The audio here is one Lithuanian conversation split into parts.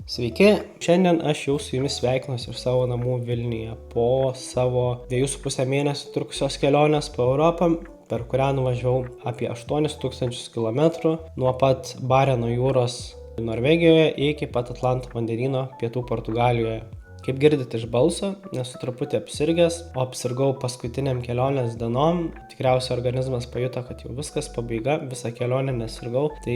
Sveiki, šiandien aš jau su jumis sveikinuosi iš savo namų Vilniuje po savo 2,5 mėnesių trukusios kelionės po Europą, per kurią nuvažiavau apie 8000 km nuo pat Bareno jūros Norvegijoje iki pat Atlanto vandenyno pietų Portugalijoje. Kaip girdite iš balso, nesu truputį apsirgęs, o apsirgau paskutiniam kelionės dienom. Tikriausiai organizmas pajuto, kad jau viskas pabaiga, visą kelionę nesirgau, tai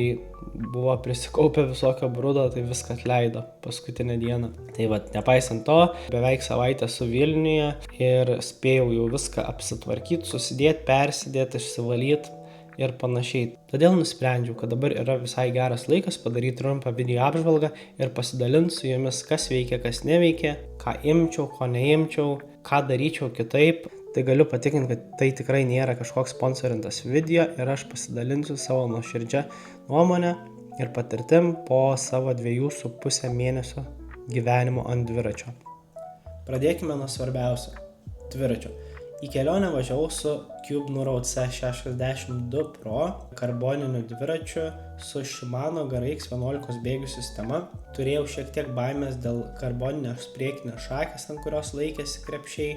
buvo prisikaupę visokio brudo, tai viską atleido paskutinę dieną. Tai nepaisant to, beveik savaitę su Vilniuje ir spėjau jau viską apsitvarkyti, susidėti, persidėti, išsivalyti ir panašiai. Todėl nusprendžiau, kad dabar yra visai geras laikas padaryti trumpą video apžvalgą ir pasidalinti su jumis, kas veikia, kas neveikia, ką imčiau, ko neimčiau, ką daryčiau kitaip. Tai galiu patikinti, kad tai tikrai nėra kažkoks sponsorintas video ir aš pasidalinsiu savo nuoširdžią nuomonę ir patirtim po savo 2,5 mėnesio gyvenimo ant dviračio. Pradėkime nuo svarbiausio – dviračio. Į kelionę važiavau su Cube Nuro C62 Pro karboniniu dviračiu su Shimano GRX 11 bėgių sistema. Turėjau šiek tiek baimės dėl karboninės priekinės šakės, ant kurios laikėsi krepšiai.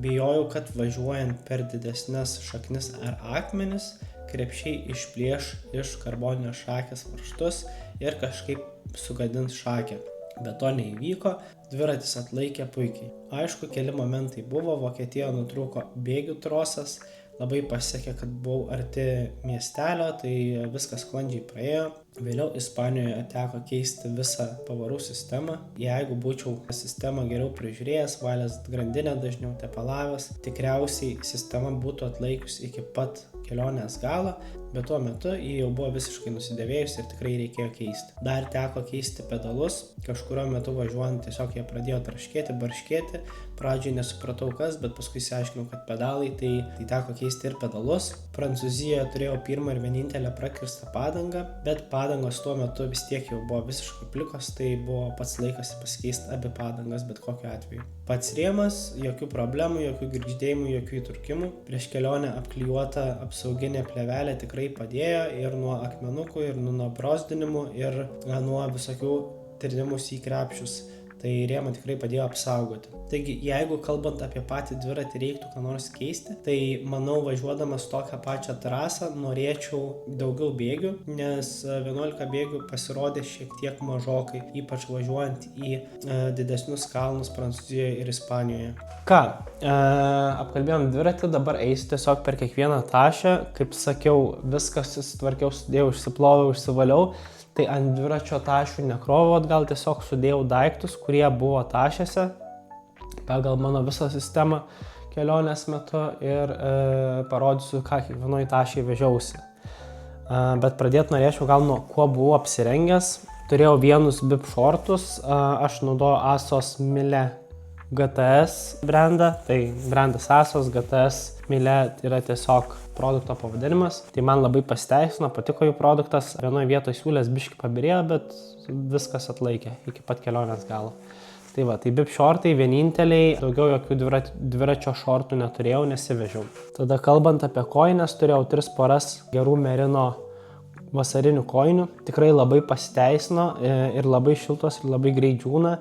Bijojau, kad važiuojant per didesnes šaknis ar akmenis, krepšiai išplėš iš karboninės šakės varžtus ir kažkaip sugadins šakę. Bet to neįvyko, dviratis atlaikė puikiai. Aišku, keli momentai buvo, Vokietijoje nutrūko bėgių trosas, labai pasisekė, kad buvau arti miestelio, tai viskas sklandžiai praėjo. Vėliau Ispanijoje teko keisti visą pavarų sistemą. Jeigu būčiau sistemą geriau prižiūrėjęs, valęs grandinę dažniau tepalavęs, tikriausiai sistema būtų atlaikiusi iki pat kelionės galo, bet tuo metu ji jau buvo visiškai nusidėvėjusi ir tikrai reikėjo keisti. Dar teko keisti pedalus, kažkurio metu važiuojant tiesiog jie pradėjo traškėti, barškėti. Pradžiai nesupratau kas, bet paskui išsiaiškinau, kad pedalai, tai teko keisti ir pedalus. Prancūzijoje turėjau pirmą ir vienintelę prakirstą padangą, bet padangos tuo metu vis tiek jau buvo visiškai plikos, tai buvo pats laikas pasikeisti abi padangas bet kokiu atveju. Pats rėmas, jokių problemų, jokių girgždėjimų, jokių įtrūkimų. Prieš kelionę apklijuota apsauginė plėvelė tikrai padėjo ir nuo akmenukų, ir nuo brozdinimų, ir nuo visokių trinimus į krepšius. Tai rėmą tikrai padėjo apsaugoti. Taigi, jeigu kalbant apie patį dviratį reiktų ką nors keisti, tai manau, važiuodamas tokią pačią trasą norėčiau daugiau bėgių, nes 11 bėgių pasirodė šiek tiek mažokai, ypač važiuojant į didesnius kalnus Prancūzijoje ir Ispanijoje. Apkalbėjom dviratį, dabar eisiu tiesiog per kiekvieną tašę. Kaip sakiau, viską susitvarkiau, sudėjau, išsiploviau, išsivaliau. Tai ant dviračio tašių nekrovau atgal, tiesiog sudėjau daiktus, kurie buvo tašėse pagal mano visą sistemą kelionės metu ir parodysiu, ką kiekvienoj tašiai vežiausi. Bet pradėti norėčiau gal nuo kuo buvau apsirengęs. Turėjau vienus bib šortus, aš naudoju Asos Mille GTS brandą, tai brandas Asos GTS Mille yra tiesiog produkto pavadinimas. Tai man labai pasiteisino, patiko jų produktas. Vienoje vietoje siūlės biškį pabirėjo, bet viskas atlaikė iki pat kelionės galo. Tai bib šortai vieninteliai, daugiau jokių dviračio šortų neturėjau, nesivežiau. Tada kalbant apie kojines, turėjau 3 poras gerų merino vasarinių kojinių. Tikrai labai pasiteisino ir labai šiltos ir labai greit džiūna.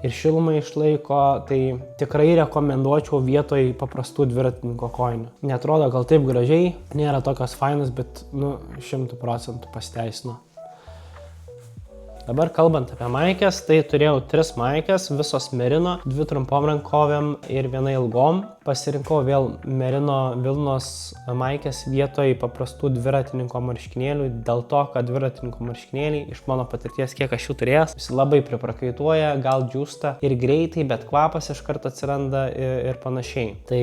Ir šilumą išlaiko, tai tikrai rekomenduočiau vietoj paprastų dviratininko kojinių. Neatrodo gal taip gražiai, nėra tokios fainos, bet 100% pasiteisino. Dabar kalbant apie maikės, tai turėjau 3 maikės, visos merino, 2 trumpom rankovėm ir 1 ilgom. Pasirinkau vėl merino vilnos maikės vietoj paprastų dviratininko marškinėlių, dėl to, kad dviratininko marškinėliai iš mano patirties, kiek aš jų turėjęs, visi labai priprakaituoja, gal džiūsta ir greitai, bet kvapas iš karto atsiranda ir panašiai. Tai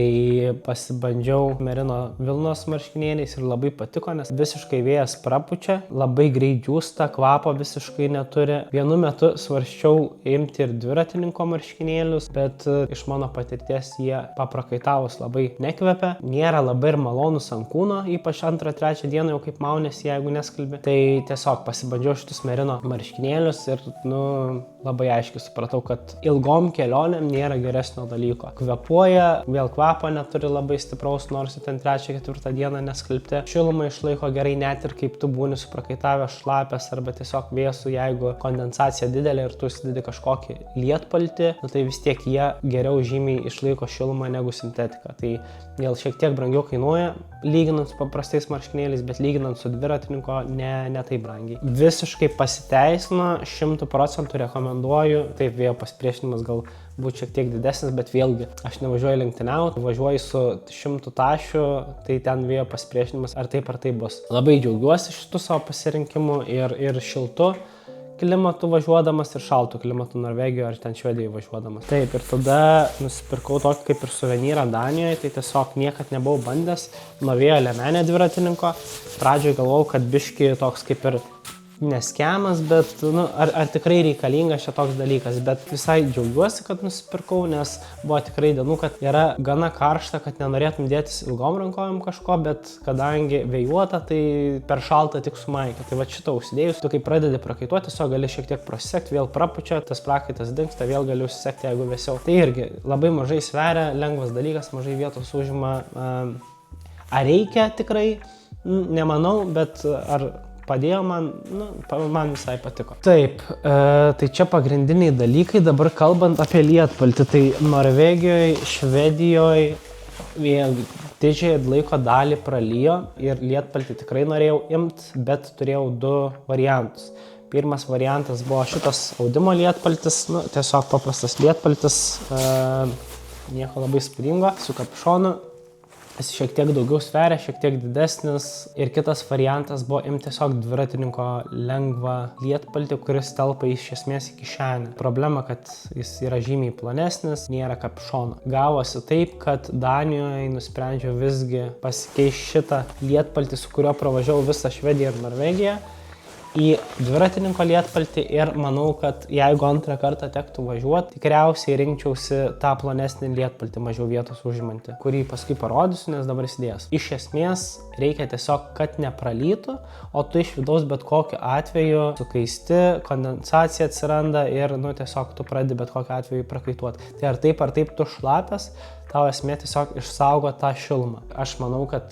pasibandžiau merino vilnos marškinėliais ir labai patiko, nes visiškai vėjas prapučia, labai greit džiūsta, kvapo visiškai neturi. Vienu metu svarsčiau imti ir dviratininko marškinėlius, bet iš mano patirties jie paprakaitavus labai nekvepia, nėra labai ir malonus ant kūno, ypač 2-3 dieną jau kaip maunėsi, jeigu neskalbi. Tai tiesiog pasibandžiau šitus merino marškinėlius ir labai aiškiai supratau, kad ilgom kelionėm nėra geresnio dalyko. Kvepuoja, vėl kvapo neturi labai stipraus, nors ten 3-4 dieną neskalbti. Šilumą išlaiko gerai net ir kaip tu būni suprakaitavęs, šlapęs arba tiesiog vėsų, jeigu jeigu kondensacija didelė ir tu įsidedi kažkokį lietpaltį, tai vis tiek jie geriau žymiai išlaiko šilumą negu sintetika. Tai gal šiek tiek brangiau kainuoja, lyginant su paprastais marškinėliais, bet lyginant su dviratininko ne taip brangiai. Visiškai pasiteisino, 100% rekomenduoju, taip vėjo pasipriešinimas gal būtų šiek tiek didesnis, bet vėlgi, aš nevažiuoju lenktyniauti, važiuoju su 100 tašių, tai ten vėjo pasipriešinimas ar taip bus. Labai džiaugiuosi šitų savo pasirinkimų ir šiltu klimatu važiuodamas ir šaltų klimatu Norvegijoje ar ten Švedijoje važiuodamas. Taip, ir tada nusipirkau tokį kaip ir suvenyrą Danijoje, tai tiesiog niekad nebuvau bandęs nuo vėjo liemenė dviratininko. Pradžioje galvojau, kad biški toks kaip ir neskemas, bet ar tikrai reikalingas čia toks dalykas, bet visai džiaugiuosi, kad nusipirkau, nes buvo tikrai dienų, kad yra gana karšta, kad nenorėtum dėtis ilgom rankovėm kažko, bet kadangi vėjuota, tai per šaltą tik su maike. Tai va šitą užsidėjus, tu kai pradedi prakaituoti, tiesiog gali šiek tiek prasisekti, vėl prapučia, tas prakaitas dingsta, vėl gali užsisekti, jeigu vėsiau. Tai irgi labai mažai sveria, lengvas dalykas, mažai vietos užima. Ar reikia tikrai? Nemanau, bet ar padėjo man visai patiko. Taip, tai čia pagrindiniai dalykai. Dabar kalbant apie lietpaltį, tai Norvegijoje, Švedijoje vėlgi didžiąją laiko dalį pralijo ir lietpaltį tikrai norėjau imti, bet turėjau 2 variantus. Pirmas variantas buvo šitas audimo lietpaltis, tiesiog paprastas lietpaltis, nieko labai spūdingo, su kapišonu. Jis šiek tiek daugiau sveria, šiek tiek didesnis. Ir kitas variantas buvo imti tiesiog dviratininko lengvą lietpaltį, kuris telpa iš esmės į kišenę. Problema, kad jis yra žymiai plonesnis, nėra kapišono. Gavosi taip, kad Danijoje nusprendžiau visgi pasikeisti šitą lietpaltį, su kuriuo pravažiavau visą Švediją ir Norvegiją, į dviratininko lietpaltį ir manau, kad jeigu antrą kartą tektų važiuoti, tikriausiai rinkčiausi tą plonesnį lietpaltį, mažiau vietos užimantį, kurį paskui parodysiu, nes dabar įsidėjęs. Iš esmės reikia tiesiog, kad nepralytų, o tu iš vidaus bet kokiu atveju sukaisti, kondensacija atsiranda ir tiesiog tu pradedi bet kokiu atveju prakaituoti. Tai ar taip tu šlapias, tau esmė tiesiog išsaugo tą šilumą. Aš manau, kad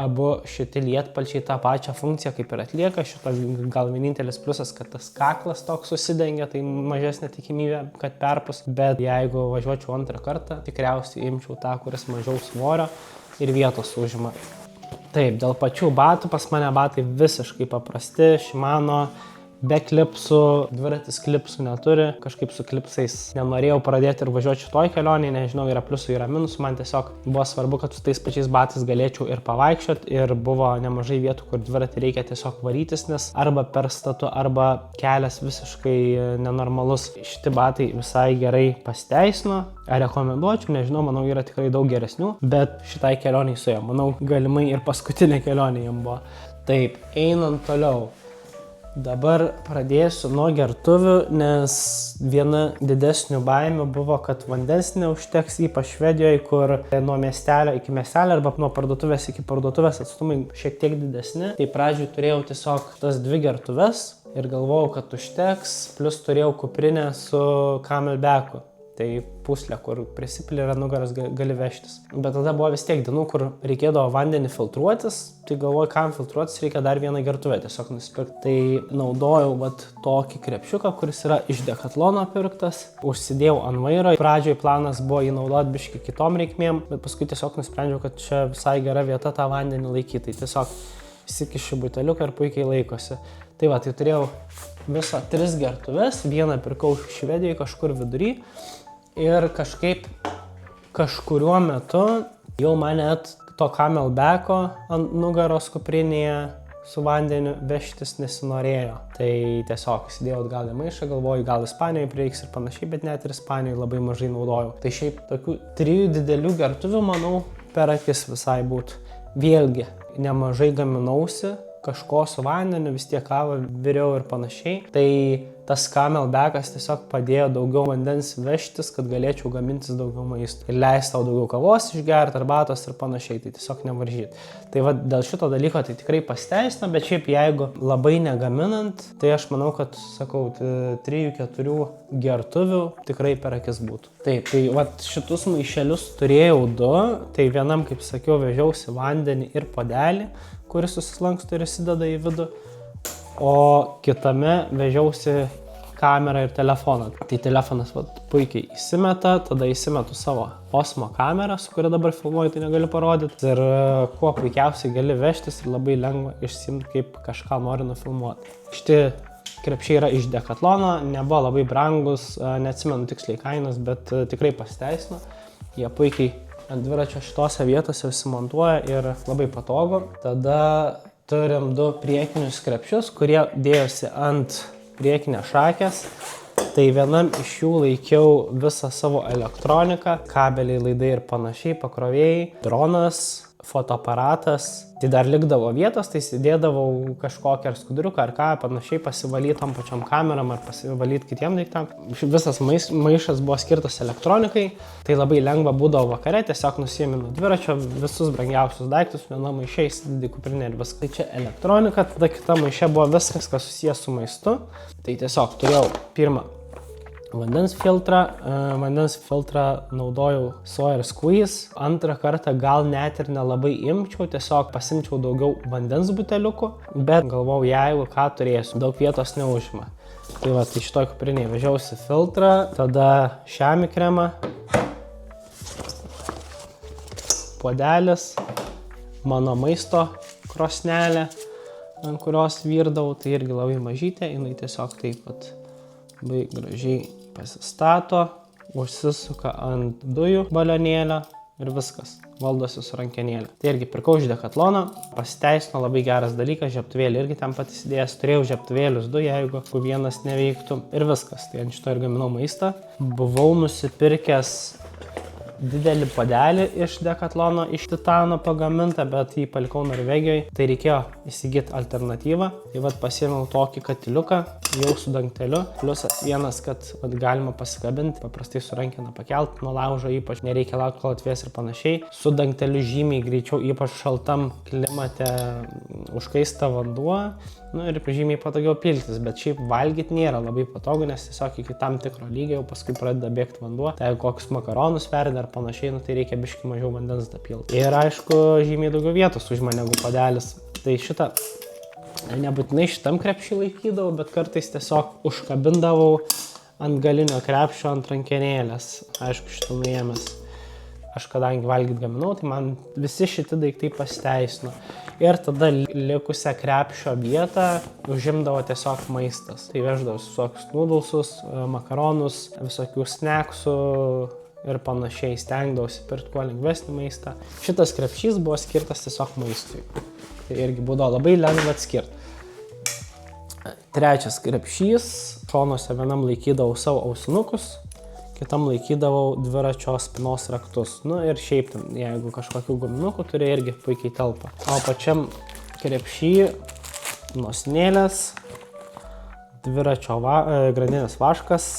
abu šitie lietpalčiai tą pačią funkciją kaip ir atlieka. Šito gal vienintelis pliusas, kad tas kaklas toks susidengia, tai mažesnė tikimybė, kad perpus. Bet jeigu važiuočiau antrą kartą, tikriausiai imčiau tą, kuris mažiau svorio ir vietos užima. Taip, dėl pačių batų, pas mane batai visiškai paprasti, Shimano, be klipsų, dviratis klipsų neturi, kažkaip su klipsais nenorėjau pradėti ir važiuoti šitoj kelionėje, nežinau, yra pliusų, yra minusų, man tiesiog buvo svarbu, kad su tais pačiais batais galėčiau ir pavaikščioti ir buvo nemažai vietų, kur dviratį reikia tiesiog varytis, nes arba per statu, arba kelias visiškai nenormalus. Šitie batai visai gerai pasiteisino, rekomenduočiau, nežinau, manau, yra tikrai daug geresnių, bet šitai kelioniai su jom, manau, galimai ir paskutinė kelionė jom buvo. Taip, einant toliau. Dabar pradėsiu nuo gertuvių, nes viena didesnių baimių buvo, kad vandens neužteks, ypač Švedijoje, kur nuo miestelio iki miestelio arba nuo parduotuvės iki parduotuvės atstumai šiek tiek didesni. Tai pradžioj turėjau tiesiog tas 2 gertuves ir galvojau, kad užteks, plus turėjau kuprinę su camelbacku. Tai puslė, kur prisipili ir nugaras gali vežtis. Bet tada buvo vis tiek dienų, kur reikėdavo vandenį filtruotis, tai galvoju, kam filtruotis, reikia dar vieną gertuvę tiesiog nusipirkti. Tai naudojau tokį krepšiuką, kuris yra iš Decathlono pirktas, užsidėjau ant vairo. Pradžioj planas buvo jį naudoti biški kitom reikmėm, bet paskui tiesiog nusprendžiau, kad čia visai gera vieta tą vandenį laikyti. Tai tiesiog įsikišiu buteliuką ir puikiai laikosi. Tai tai turėjau viso 3 gertuves, vieną pirkau Švedijoje kažkur vidury. Ir kažkuriuo metu jau man net to camelbacko ant nugaros kuprinėje su vandeniu vežtis nesinorėjo. Tai tiesiog įsidėjau atgal į maišą, galvoju, gal Ispanijoje prireiks ir panašiai, bet net ir Ispanijoje labai mažai naudojau. Tai šiaip tokių 3 didelių gertuvių, manau, per akis visai būtų. Vėlgi, nemažai gaminausi, kažko su vandeniu, vis tiek kavą viriau ir panašiai. Tai tas camelbackas tiesiog padėjo daugiau vandens vežtis, kad galėčiau gamintis daugiau maisto. Ir leisti tau daugiau kavos išgerti, arbatos ir panašiai, tai tiesiog nevaržyti. Tai dėl šito dalyko tai tikrai pasiteisina, bet šiaip jeigu labai negaminant, tai aš manau, kad, sakau, 3-4 gertuvių tikrai per akis būtų. Taip, tai šitus maišelius turėjau 2, tai vienam, kaip sakiau, vežiausi vandenį ir puodelį, kuris susilanksto ir įsideda į vidų. o kitame vežiausi kamerą ir telefoną. Tai telefonas puikiai įsimeta, tada įsimetu savo Osmo kamerą, su kuria dabar filmuoju, tai negaliu parodyti. Ir kuo puikiausiai gali vežtis ir labai lengva išsimti, kaip kažką nori nufilmuoti. Šiti krepšiai yra iš Decathlono, nebuvo labai brangus, neatsimenu tiksliai kainos, bet tikrai pasiteisino. Jie puikiai ant dviračio šitose vietose susimontuoja ir labai patogu. Tada turim 2 priekinius krepšius, kurie dėjosi ant priekinės šakės. Tai vienam iš jų laikiau visą savo elektroniką, kabeliai, laidai ir panašiai, pakrovėjai, dronas, fotoaparatas. Tai dar likdavo vietos, tai sėdėdavau kažkokią ar skuduriuką ar ką, panašiai pasivalyti tom pačiom kameram ar pasivalyti kitiem daiktam. Visas maišas buvo skirtas elektronikai, tai labai lengva būdavo vakare, tiesiog nusiėmi nuo dviračio visus brangiausius daiktus, viena maišė įsidedi kuprinę ir viskas. Tai čia elektronika, tada kita maišė buvo viskas, kas susijęs su maistu. Tai tiesiog turėjau pirmą vandens filtrą naudojau Sawyer Squeeze, antrą kartą gal net ir nelabai imčiau, tiesiog pasimčiau daugiau vandens buteliukų, bet galvojau, jeigu ką turėsiu, daug vietos neužima. Tai va, tai šitoj kuprinėje vežiausi filtrą, tada šiamį kremą, puodelis, mano maisto krosnelė, ant kurios virdavau, tai irgi labai mažytė, jinai tiesiog taip pat labai gražiai pasistato, užsisuka ant dujų balionėlio ir viskas, valdosi su rankenėlė. Tai irgi pirkau iš Decathlono, pasiteisino, labai geras dalykas, žiebtuvėlį irgi ten pat įsidėjęs, turėjau žiebtuvėlius 2, jeigu vienas neveiktų ir viskas, tai ant šito ir gaminau maistą. Buvau nusipirkęs didelį puodelį iš Decathlono, iš titano pagamintą, bet jį palikau Norvegijoje, tai reikėjo įsigyti alternatyvą. Tai vat pasiėmiau tokį katiliuką, jau su dangteliu, pliusas vienas, kad galima pasikabinti, paprastai su rankena pakelti nuo laužo, ypač nereikia laukti, kol atvės ir panašiai. Su dangteliu žymiai greičiau, ypač šaltam klimate užkaista vanduo, ir žymiai patogiau piltis, bet šiaip valgyti nėra labai patogu, nes tiesiog iki tam tikro lygio jau paskui pradeda bėgti vanduo. Tai kokius makaronus verda ar panašiai, tai reikia biškį mažiau vandens dapilti. Ir aišku, žymiai daugiau vietos užima negu puodelis. Tai šitą nebūtinai šitam krepšį laikydavau, bet kartais tiesiog užkabindavau ant galinio krepšio ant rankenėlės. Aišku, šitą nuėmęs. Aš kadangi valgyt gaminau, tai man visi šiti daiktai pasiteisino. Ir tada likusią krepšio vietą užimdavo tiesiog maistas. Tai veždavau visokius noodlesus, makaronus, visokių snacksų ir panašiai. Stengdavausi pirkti kuo lengvesnį maistą. Šitas krepšys buvo skirtas tiesiog maistui. Tai irgi būdavo labai lengva atskirti. Trečias krepšys. Šonuose vienam laikydavau savo ausinukus, kitam laikydavau dviračio spynos raktus. Ir šiaip, jeigu kažkokių guminukų turi, irgi puikiai telpa. O pačiam krepšy nosinėlės, dviračio grandinės vaškas,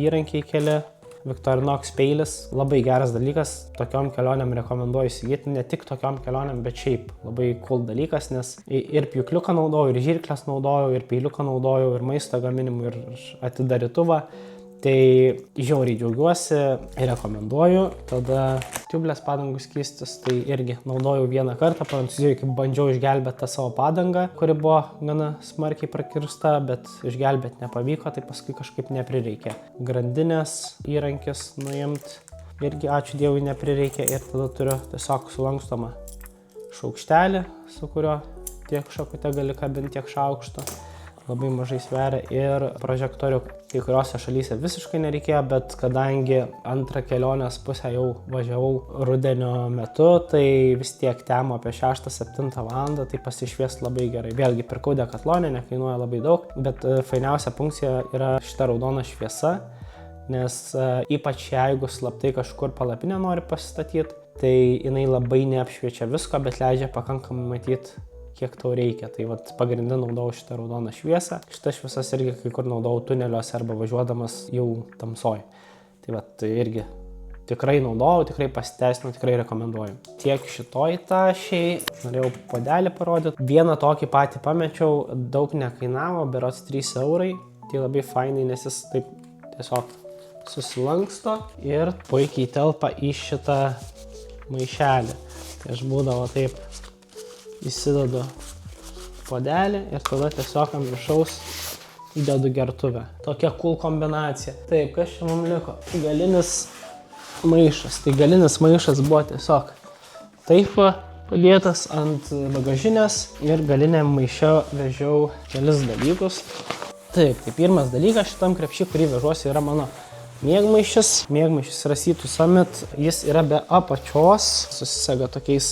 įrankiai keli, Victorinox peilis. Labai geras dalykas, tokiom kelionėm rekomenduoju įsigyti, ne tik tokiom kelionėm, bet šiaip labai cool dalykas, nes ir pjūkliuką naudojau, ir žirkles naudojau, ir peiliuką naudojau, ir maisto gaminimui, ir atidarytuvą. Tai žiauriai džiaugiuosi ir rekomenduoju. Tada tubeless padangų skystis, tai irgi naudojau vieną kartą. Prancūzijoje, kai bandžiau išgelbėti tą savo padangą, kuri buvo gana smarkiai prakirsta, bet išgelbėti nepavyko, tai paskui kažkaip neprireikė. Grandinės įrankis nuimti irgi, ačiū Dievui, neprireikė. Ir tada turiu tiesiog sulankstomą šaukštelį, su kurio tiek šakute gali kabinti, tiek šaukšto. Labai mažai sveria ir prožektorių. Kai kuriuose šalyse visiškai nereikėjo, bet kadangi antrą kelionės pusę jau važiavau rudenio metu, tai vis tiek temo apie 6-7 valandą, tai pasišvies labai gerai. Vėlgi pirkau Decathlone, nekainuoja labai daug, bet fainiausia funkcija yra šita raudona šviesa, nes ypač jeigu slaptai kažkur palapinę nori pasistatyti, tai jinai labai neapšviečia visko, bet leidžia pakankamai matyti, kiek tau reikia. Tai vat pagrindinį naudojau šitą raudoną šviesą. Šitą šviesas irgi kai kur naudojau tuneliuose arba važiuodamas jau tamsoj. Tai vat irgi tikrai naudojau, tikrai pasiteisino, tikrai rekomenduoju. Tiek šitoj tašiai. Norėjau puodelį parodyti. Vieną tokį patį pamečiau, daug nekainavo, berods 3 eurai. Tai labai fainai, nes jis taip tiesiog susilanksto ir puikiai telpa į šitą maišelį. Tai aš būdavo taip įsidedu puodelį ir tada tiesiog ant viršaus įdedu gertuvę. Tokia cool kombinacija. Taip, kas čia mums liko? Galinis maišas. Tai galinis maišas buvo tiesiog taip padėtas ant bagažinės ir galiniam maiše vežiau kelis dalykus. Taip, tai pirmas dalykas šitam krepšį, kurį vežuosi, yra mano miegmaišis. Miegmaišis yra Sea2 Summit. Jis yra be apačios, susisega tokiais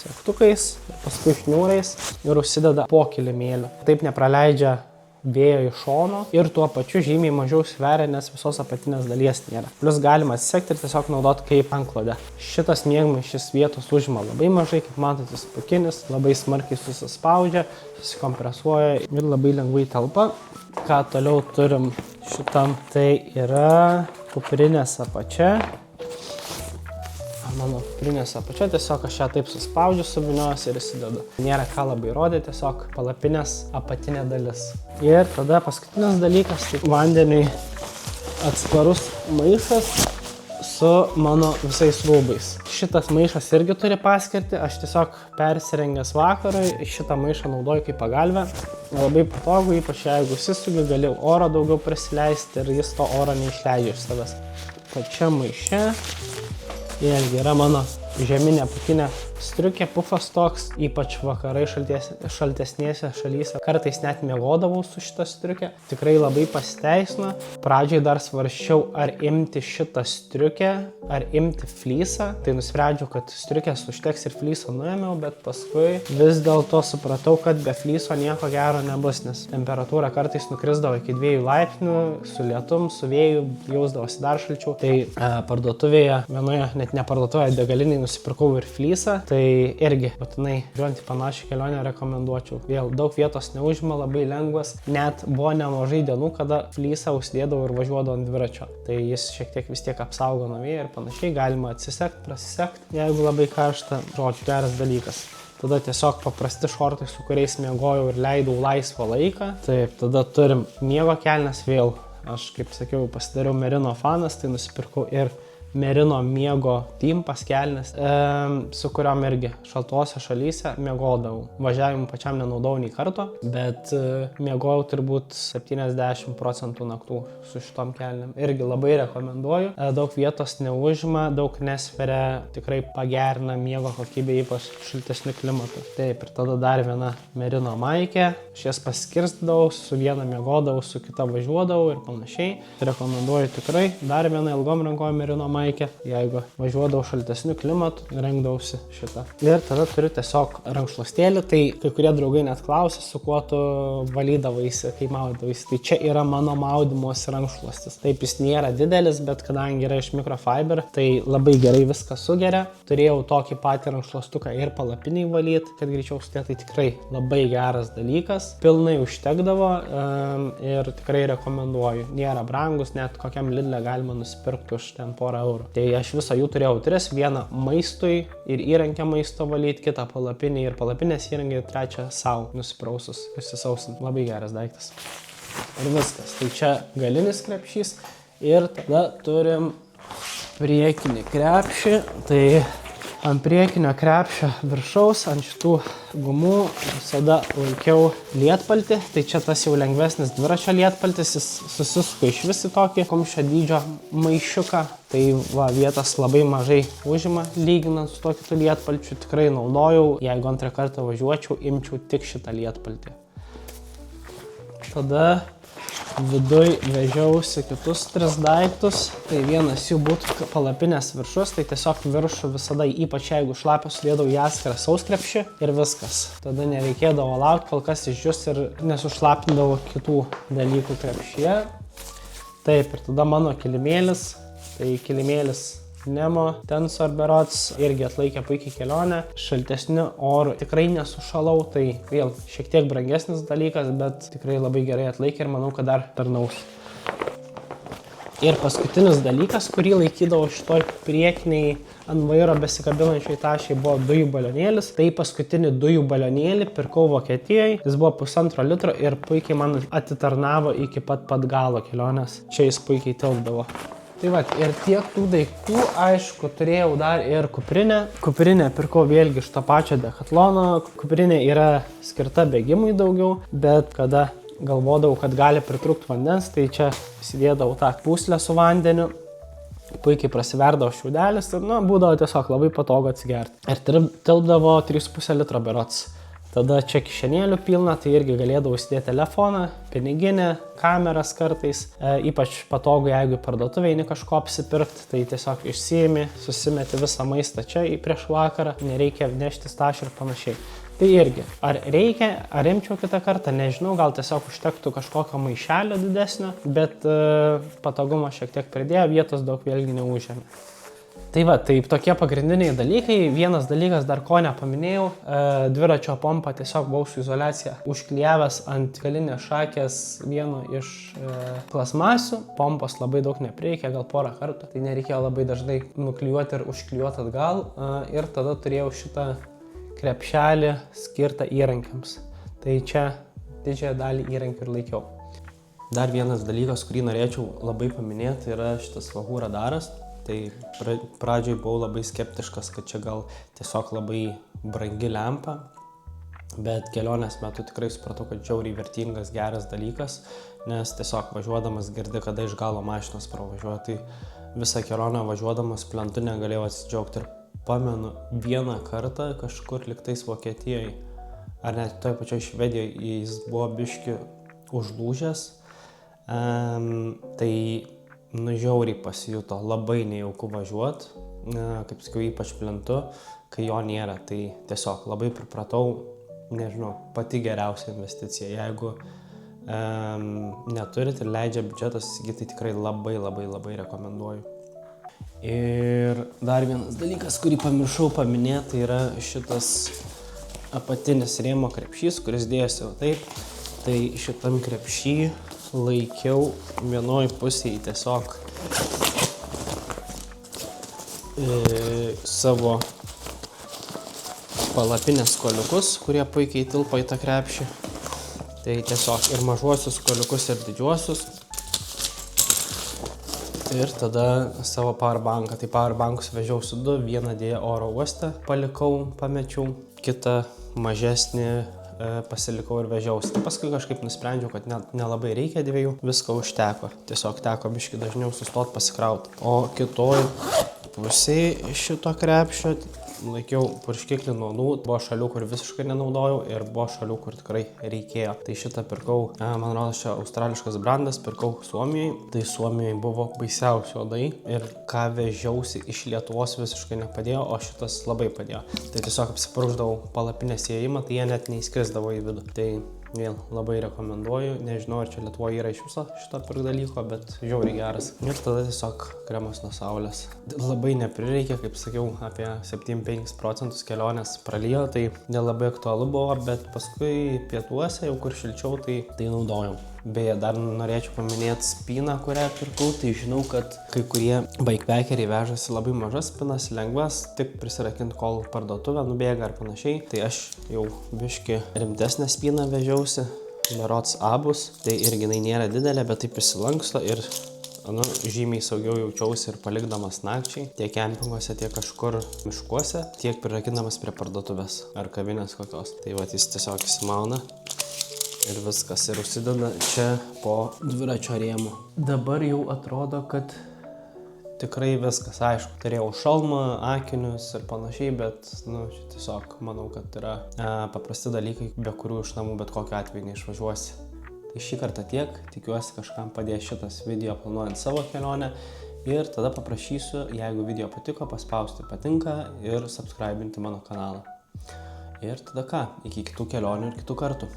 segtukais, paskui šniūrais ir užsideda po kilimėliu. Taip nepraleidžia vėjo iš šono ir tuo pačiu žymiai mažiau sveria, nes visos apatinės dalies nėra. Plius galima atsisekti ir tiesiog naudoti kaip antklodę. Šitas miegmaišis vietos užima labai mažai, kaip matote, pukinis, labai smarkiai susispaudžia, susikompresuoja ir labai lengvai telpa. Ką toliau turim šitam? Tai yra kuprinės apačia. Mano kuprinės apačia, tiesiog aš ją taip suspaudžiu, suviniuosi ir įsidedu. Nėra ką labai rodyti, tiesiog palapinės apatinė dalis. Ir tada paskutinis dalykas, tai vandeniui atsparus maišas su mano visais rūbais. Šitas maišas irgi turi paskirtį, aš tiesiog persirengęs vakarui šitą maišą naudoju kaip pagalvę. Labai patogu, ypač jeigu įsisugi, gali oro daugiau prisileisti ir jis to oro neišleidžia iš savęs. Pačia maiše irgi yra mano žeminė apatinė striukė, pufas toks, ypač vakarai šaltesnėse šalyse. Kartais net miegodavau su šitą striukę. Tikrai labai pasiteisino. Pradžiai dar svarsčiau, ar imti šitą striukę, ar imti flysą. Tai nusprendžiau, kad striukės užteks ir flysą nuėmiau, bet paskui vis dėlto supratau, kad be flyso nieko gero nebus, nes temperatūra kartais nukrisdavo iki 2 laipsnių, su lietum, su vėju, jausdavosi dar šalčiau. Tai parduotuvėje, vienoje, net ne parduotuvėje, degaliniai nusipirkau ir flysą. Tai irgi būtinai žiūrint į panašią kelionę rekomenduočiau. Vėl daug vietos neužima, labai lengvas. Net buvo nemažai dienų, kada flysą užsidėdavau ir važiuodavau ant dviračio. Tai jis šiek tiek vis tiek apsaugo nuo vėjo ir panašiai. Galima atsisekt, prasisekt, jeigu labai karšta. Žodžiu, geras dalykas. Tada tiesiog paprasti šortai, su kuriais miegojau ir leidau laisvą laiką. Taip, tada turim miego kelnes vėl. Aš, kaip sakiau, pasidariau merino fanas, tai nusipirkau ir merino miego timpas kelnes, su kuriom irgi šaltuose šalyse miegodavau. Važiavimų pačiam nenaudojau nei karto, bet miegojau turbūt 70% naktų su šitom kelnėm. Irgi labai rekomenduoju. Daug vietos neužima, daug nesveria, tikrai pagerina miego kokybę, ypač šiltesniu klimatu. Taip, ir tada dar viena merino maikė. Aš jas paskirstydavau, su viena miegodavau, su kita važiuodavau ir panašiai. Rekomenduoju tikrai. Dar viena ilgom rankom merino maikė. Jeigu važiuodavau šaltesniu klimatu, rengdavausi šitą. Ir tada turiu tiesiog rankšluostėlį. Tai kai kurie draugai net klausia, su kuo tu valydavaisi, kai maudavaisi. Tai čia yra mano maudymosi rankšluostis. Taip, jis nėra didelis, bet kadangi yra iš mikrofiber, tai labai gerai viską sugeria. Turėjau tokį patį rankšluostuką ir palapiniai valyti, kad greičiau sudėti. Tai tikrai labai geras dalykas. Pilnai užtekdavo ir tikrai rekomenduoju. Nėra brangus, net kokiam Lidle galima nusipirkti už ten porą eurų. Tai aš visą jų turėjau 3, vieną maistui ir įrankę maisto valyti, kitą palapinį ir palapinės įrangį, trečią savo nusiprausus, išsisausint. Labai geras daiktas. Ir viskas. Tai čia galinis krepšys ir tada turim priekinį krepšį. Tai ant priekinio krepšio viršaus, ant šitų gumų visada laikiau lietpaltį. Tai čia tas jau lengvesnis dviračio lietpaltis, jis susisuka iš visi tokį kumščio dydžio maišiuką. Tai va, vietas labai mažai užima, lyginant su to kitu lietpalčiu. Tikrai naudojau, jeigu antrą kartą važiuočiau, imčiau tik šitą lietpaltį. Tada viduj vežiausi kitus 3 daiktus. Tai vienas jų būtų palapinės viršus, tai tiesiog viršų visada, ypač jeigu šlapia, sudėdavau į atskirą sauskrepšį ir viskas. Tada nereikėdavo laukti, kol kas išdžius ir nesušlapindavo kitų dalykų krepšyje. Taip, ir tada mano kilimėlis. Tai kilimėlis Nemo Tensor berods irgi atlaikė puikiai kelionę. Šaltesniu oru tikrai nesušalau, tai vėl šiek tiek brangesnis dalykas, bet tikrai labai gerai atlaikė ir manau, kad dar tarnaus. Ir paskutinis dalykas, kurį laikydavau šitoj priekiniai ant vairo besikabinančiai tašiai, buvo dujų balionėlis. Tai paskutinį dujų balionėlį pirkau Vokietijoje. Jis buvo 1,5 litro ir puikiai man atitarnavo iki pat galo kelionės. Čia jis puikiai tilpdavo. Tai va, ir tiek tų daiktų, aišku, turėjau dar ir kuprinę. Kuprinę pirkau vėlgi iš to pačio Decathlono. Kuprinė yra skirta bėgimui daugiau, bet kada galvodavau, kad gali pritrūkti vandens, tai čia įsidėdavau tą pūslę su vandeniu. Puikiai prasiverdavo šiaudelis ir, būdavo tiesiog labai patogu atsigerti. Ir tilpdavo 3,5 litro berods. Tada čia kišenėlių pilna, tai irgi galėdavau įsidėti telefoną, piniginę, kameras kartais. Ypač patogu, jeigu į parduotuvę eini kažko apsipirkti, tai tiesiog išsiimi, susimeti visą maistą čia į prieš vakarą, nereikia nešti stašį ir panašiai. Tai irgi, ar reikia, ar imčiau kitą kartą, nežinau, gal tiesiog užtektų kažkokio maišelio didesnio, bet patogumą šiek tiek pridėjo, vietos daug vėlgi neužėmė. Tai va, tai tokie pagrindiniai dalykai. Vienas dalykas dar ko nepaminėjau, dviračio pompą tiesiog buvau su izoliacija užklijavęs ant galinės šakės vieno iš plasmasių. Pompos labai daug neprireikė, gal porą kartų, tai nereikėjo labai dažnai nuklijuoti ir užklijuoti atgal. Ir tada turėjau šitą krepšelį skirtą įrankiams. Tai čia didžiąją dalį įrankių ir laikiau. Dar vienas dalykas, kurį norėčiau labai paminėti, yra šitas vagų radaras. Tai pradžioj buvau labai skeptiškas, kad čia gal tiesiog labai brangi lempa, bet kelionės metu tikrai supratau, kad žiauriai vertingas, geras dalykas, nes tiesiog važiuodamas girdi, kada iš galo mašinos pravažiuoja. Tai visą kelionę važiuodamas plentu negalėjau atsidžiaugti ir pamenu vieną kartą kažkur liktais Vokietijoje, ar net toje pačioje Švedijoje, jis buvo biški užlūžęs, tai žiauriai pasijuto, labai nejauku važiuoti, kaip sakiau, ypač plentu, kai jo nėra. Tai tiesiog labai pripratau, nežinau, pati geriausia investicija. Jeigu neturit ir leidžia biudžetas įsigyti, tai tikrai labai rekomenduoju. Ir dar vienas dalykas, kurį pamiršau paminėti, yra šitas apatinis rėmo krepšys, kuris dėjosi taip. Tai šitam krepšy laikiau vienoj pusėje tiesiog savo palapinės kuoliukus, kurie puikiai tilpo į tą krepšį. Tai tiesiog ir mažuosius kuoliukus, ir didžiuosius. Ir tada savo powerbanką. Tai powerbankus vežiau su 2, vieną dėję oro uoste palikau, pamečiau, kitą mažesnį pasilikau ir vežiausi. Tai paskui kažkaip nusprendžiau, kad nelabai reikia 2, visko užteko. Tiesiog teko biškį dažniau sustot pasikrauti. O kitoj pusėje šito krepšio laikiau purškiklį nuodų. Buvo šalių, kur visiškai nenaudojau ir buvo šalių, kur tikrai reikėjo. Tai šitą pirkau, man rodos, čia australiškas brandas, pirkau Suomijai. Tai Suomijai buvo baisiausi uodai ir ką vežiausi iš Lietuvos visiškai nepadėjo, o šitas labai padėjo. Tai tiesiog apsipurkšdavau palapinės įėjimą, tai jie net neįskrisdavo į vidų. Tai vėl labai rekomenduoju, nežinau, ar čia Lietuvoje yra iš viso šito pirk dalyko, bet žiauriai geras. Ir tada tiesiog kremas nuo saulės. Labai neprireikė, kaip sakiau, apie 7-5% kelionės pralijo, tai nelabai aktualu buvo, bet paskui pietuose, jau kur šilčiau, tai naudojau. Beje, dar norėčiau paminėti spyną, kurią pirkau, tai žinau, kad kai kurie bikepackeriai vežasi labai mažas spynas, lengvas, tik prisirakinti, kol parduotuvę nubėga ar panašiai. Tai aš jau biški rimtesnę spyną vežiausi, berods Abus, tai irgi jinai nėra didelė, bet taip įsilanksto ir žymiai saugiau jaučiausi ir palikdamas nakčiai, tiek kempinguose, tiek kažkur miškuose, tiek prirakindamas prie parduotuvės ar kavinės kokios. Tai va, jis tiesiog įsimauna. Ir viskas, ir užsideda čia po dviračio rėmų. Dabar jau atrodo, kad tikrai viskas, aišku. Turėjau šalmą, akinius ir panašiai, bet tiesiog manau, kad yra paprasti dalykai, be kurių iš namų bet kokiu atveju neišvažiuosi. Tai šį kartą tiek, tikiuosi kažkam padės šitas video planuojant savo kelionę. Ir tada paprašysiu, jeigu video patiko, paspausti patinka ir subscribinti mano kanalą. Ir tada ką, iki kitų kelionių ir kitų kartų.